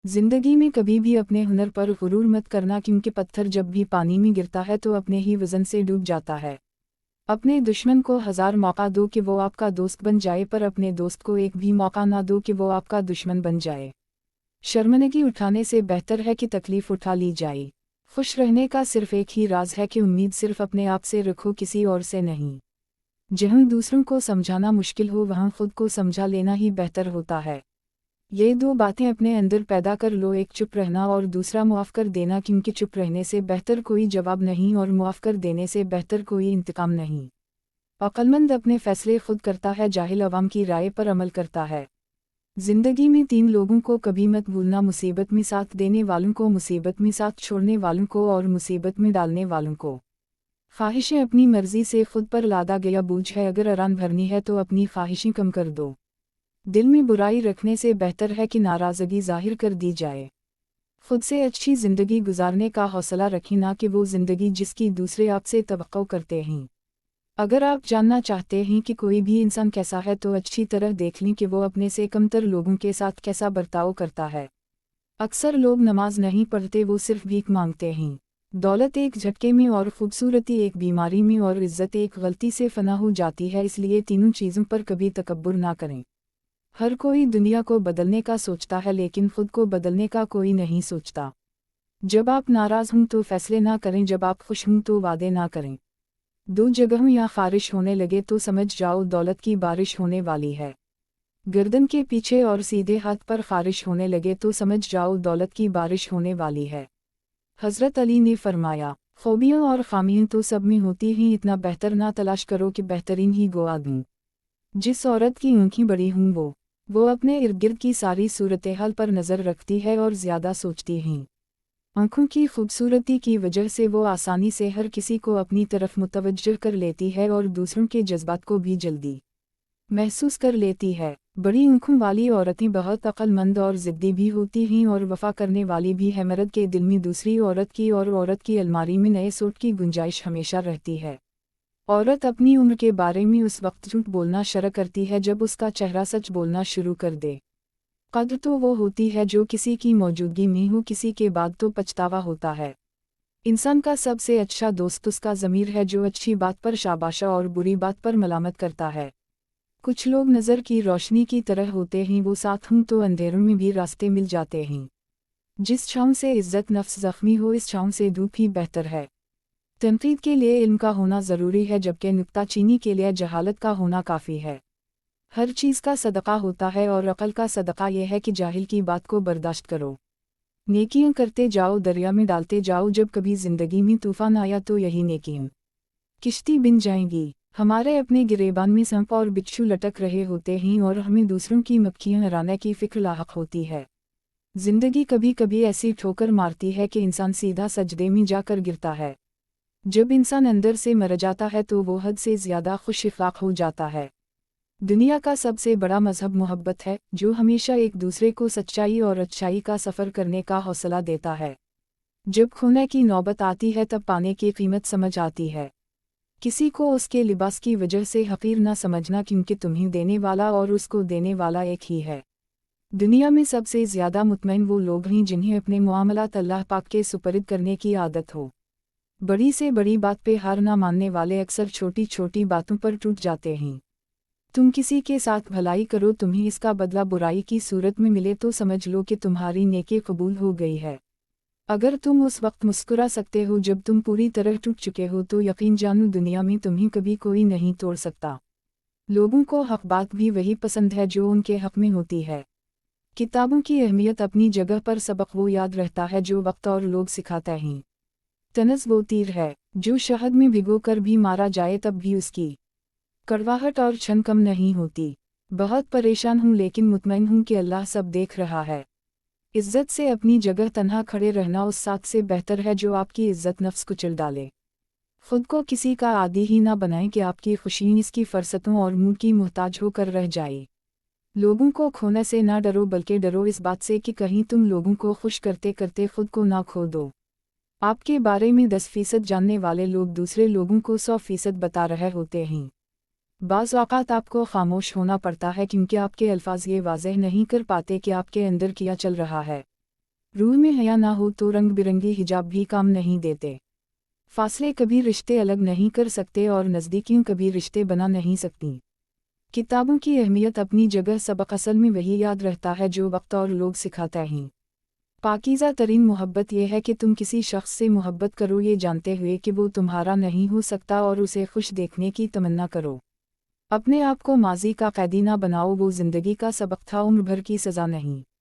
जिंदगी में कभी भी अपने हुनर पर गुरूर मत करना, क्योंकि पत्थर जब भी पानी में गिरता है तो अपने ही वजन से डूब जाता है। अपने दुश्मन को 1000 मौका दो कि वो आपका दोस्त बन जाए, पर अपने दोस्त को एक भी मौका ना दो कि वो आपका दुश्मन बन जाए। शर्मिंदगी उठाने से बेहतर है कि तकलीफ उठा ली जाए। खुश रहने का सिर्फ एक ही राज है कि उम्मीद सिर्फ अपने आप से रखो, किसी और से नहीं। जहाँ दूसरों को समझाना मुश्किल हो वहाँ खुद को समझा लेना ही बेहतर होता है। ये दो बातें अपने अंदर पैदा कर लो, एक चुप रहना और दूसरा मुआफ़ कर देना, क्योंकि चुप रहने से बेहतर कोई जवाब नहीं और मुआफ़ कर देने से बेहतर कोई इंतकाम नहीं। अक्लमंद अपने फैसले खुद करता है, जाहिल अवाम की राय पर अमल करता है। जिंदगी में 3 लोगों को कभी मत भूलना, मुसीबत में साथ देने वालों को, मुसीबत में साथ छोड़ने वालों को और मुसीबत में डालने वालों को। ख्वाहिशें अपनी मर्जी से खुद पर लादा गया बोझ है, अगर अरान भरनी है तो अपनी ख्वाहिशें कम कर दो। दिल में बुराई रखने से बेहतर है कि नाराज़गी जाहिर कर दी जाए। खुद से अच्छी ज़िंदगी गुजारने का हौसला रखें, ना कि वो ज़िंदगी जिसकी दूसरे आपसे तवक्को करते हैं। अगर आप जानना चाहते हैं कि कोई भी इंसान कैसा है तो अच्छी तरह देख लें कि वो अपने से कमतर लोगों के साथ कैसा बर्ताव करता है। अक्सर लोग नमाज नहीं पढ़ते, वो सिर्फ भीख मांगते हैं। दौलत एक झटके में और खूबसूरती एक बीमारी में और इज्जत एक गलती से फना हो जाती है, इसलिए तीनों चीज़ों पर कभी तकब्बुर ना करें। हर कोई दुनिया को बदलने का सोचता है, लेकिन खुद को बदलने का कोई नहीं सोचता। जब आप नाराज़ हों तो फैसले ना करें, जब आप खुश हों तो वादे ना करें। 2 जगहों या खारिश होने लगे तो समझ जाओ दौलत की बारिश होने वाली है। गर्दन के पीछे और सीधे हाथ पर खारिश होने लगे तो समझ जाओ दौलत की बारिश होने वाली है। हज़रत अली ने फरमाया, खूबियाँ और खामियाँ तो सब में होती हैं, इतना बेहतर ना तलाश करो कि बेहतरीन ही गवा दूँ। जिस औरत की आँखें बड़ी हों वो अपने इर्द गिर्द की सारी सूरत हाल पर नज़र रखती है और ज़्यादा सोचती हैं। आँखों की खूबसूरती की वजह से वो आसानी से हर किसी को अपनी तरफ मुतवज्जह कर लेती है और दूसरों के जज्बात को भी जल्दी महसूस कर लेती है। बड़ी आँखों वाली औरतें बहुत अक्लमंद और ज़िद्दी भी होती हैं और वफ़ा करने वाली भी है। मर्द के दिल में दूसरी औरत की और औरत की अलमारी में नए सूट की गुंजाइश हमेशा रहती है। औरत अपनी उम्र के बारे में उस वक्त झूठ बोलना शुरू करती है जब उसका चेहरा सच बोलना शुरू कर दे। कद्र तो वो होती है जो किसी की मौजूदगी में हो, किसी के बाद तो पछतावा होता है। इंसान का सबसे अच्छा दोस्त उसका ज़मीर है, जो अच्छी बात पर शाबाशा और बुरी बात पर मलामत करता है। कुछ लोग नज़र की रोशनी की तरह होते हैं, वो साथ हों तो अंधेरों में भी रास्ते मिल जाते हैं। जिस छाँव से इज़्ज़त नफ्स ज़ख्मी हो, इस छाँव से धूप ही बेहतर है। तनकीद के लिए इल्म का होना ज़रूरी है, जबकि नुक्ताचीनी के लिए जहालत का होना काफ़ी है। हर चीज़ का सदका होता है और अक़ल का सदका यह है कि जाहिल की बात को बर्दाश्त करो। नेकियां करते जाओ, दरिया में डालते जाओ, जब कभी ज़िंदगी में तूफ़ान आया तो यही नेकियां किश्ती बिन जाएंगी। हमारे अपने गिरेबान में सांप और बिच्छू लटक रहे होते हैं और हमें दूसरों की मक्खियां हराने की फ़िक्र लाहक होती है। ज़िंदगी कभी कभी ऐसी ठोकर मारती है कि इंसान सीधा सजदे में जाकर गिरता है। जब इंसान अंदर से मर जाता है तो वो हद से ज़्यादा खुश इफ़्लाक़ हो जाता है। दुनिया का सबसे बड़ा मज़हब मोहब्बत है, जो हमेशा एक दूसरे को सच्चाई और अच्छाई का सफ़र करने का हौसला देता है। जब खोने की नौबत आती है तब पाने की कीमत समझ आती है। किसी को उसके लिबास की वजह से हक़ीर ना समझना, क्योंकि तुम्हें देने वाला और उसको देने वाला एक ही है। दुनिया में सबसे ज़्यादा मुतमईन वो लोग हैं जिन्हें अपने मुआमलात अल्लाह पाक के सुपरद करने की आदत हो। बड़ी से बड़ी बात पे हार ना मानने वाले अक्सर छोटी छोटी बातों पर टूट जाते हैं। तुम किसी के साथ भलाई करो, तुम्हें इसका बदला बुराई की सूरत में मिले तो समझ लो कि तुम्हारी नेकी कबूल हो गई है। अगर तुम उस वक्त मुस्कुरा सकते हो जब तुम पूरी तरह टूट चुके हो तो यकीन जानो दुनिया में तुम्हें कभी कोई नहीं तोड़ सकता। लोगों को हक बात भी वही पसंद है जो उनके हक में होती है। किताबों की अहमियत अपनी जगह पर, सबक वो याद रहता है जो वक्त और लोग सिखाते हैं। तनज़ वो तीर है जो शहद में भिगो कर भी मारा जाए तब भी उसकी कड़वाहट और छन कम नहीं होती। बहुत परेशान हूँ लेकिन मुतमईन हूँ कि अल्लाह सब देख रहा है। इज़्ज़त से अपनी जगह तन्हा खड़े रहना उस साथ से बेहतर है जो आपकी इज़्ज़त नफ्स कुचल डाले। खुद को किसी का आदी ही ना बनाएं कि आपकी खुशी इसकी फरसतों और मुँह की मोहताज होकर रह जाए। लोगों को खोने से ना डरो, बल्कि डरो इस बात से कि कहीं तुम लोगों को खुश करते करते खुद को ना खो दो। आपके बारे में 10% जानने वाले लोग दूसरे लोगों को 100% बता रहे होते हैं। बाज़ औक़ात आपको खामोश होना पड़ता है, क्योंकि आपके अल्फाज ये वाज़ेह नहीं कर पाते कि आपके अंदर क्या चल रहा है। روح میں حیا نہ ہو تو رنگ برنگی حجاب بھی کام نہیں دیتے۔ فاصلے کبھی رشتے الگ نہیں کر سکتے اور نزدیکیوں کبھی رشتے بنا نہیں سکتی۔ کتابوں کی اہمیت اپنی جگہ، سبق اصل میں وہی یاد رہتا ہے جو وقت اور لوگ سکھاتے ہیں۔ پاکیزہ ترین محبت یہ ہے کہ تم کسی شخص سے محبت کرو یہ جانتے ہوئے کہ وہ تمہارا نہیں ہو سکتا اور اسے خوش دیکھنے کی تمنا کرو۔ اپنے آپ کو ماضی کا قیدی نہ بناؤ، وہ زندگی کا سبق تھا، عمر بھر کی سزا نہیں۔